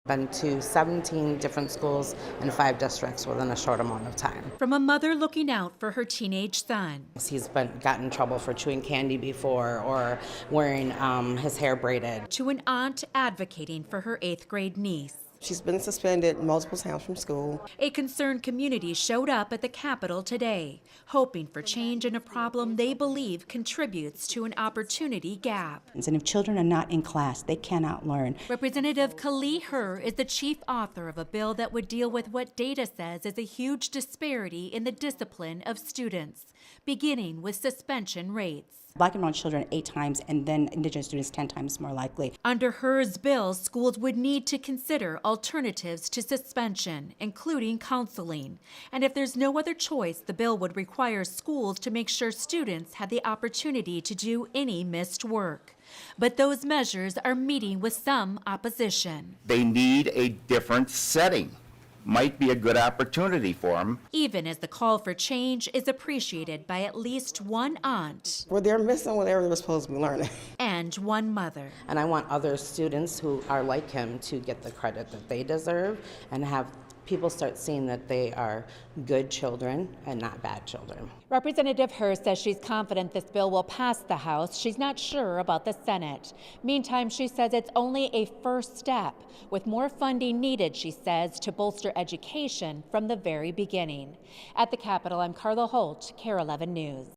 Been to 17 different schools in 5 districts within a short amount of time. From a mother looking out for her teenage son He's gotten in trouble for chewing candy before or wearing his hair braided. to an aunt advocating for her 8th grade niece. She's been suspended multiple times from school. A concerned community showed up at the Capitol today, hoping for change in a problem they believe contributes to an opportunity gap. And if children are not in class, they cannot learn. Representative Kali Herr is the chief author of a bill that would deal with what data says is a huge disparity in the discipline of students, beginning with suspension rates. Black and brown children 8 times, and then Indigenous students 10 times more likely. Under Herr's bill, schools would need to consider alternatives to suspension, including counseling. And if there's no other choice, the bill would require schools to make sure students have the opportunity to do any missed work. But those measures are meeting with some opposition. They need a different setting. Might be a good opportunity for them. Even as the call for change is appreciated by at least one aunt Well, they're missing whatever they were supposed to be learning. and one mother. And I want other students who are like him to get the credit that they deserve and have people start seeing that they are good children and not bad children. Representative Herr says she's confident this bill will pass the House. She's not sure about the Senate. Meantime, she says it's only a first step, with more funding needed, she says, to bolster education from the very beginning. At the Capitol, I'm Carla Holt, KARE 11 News.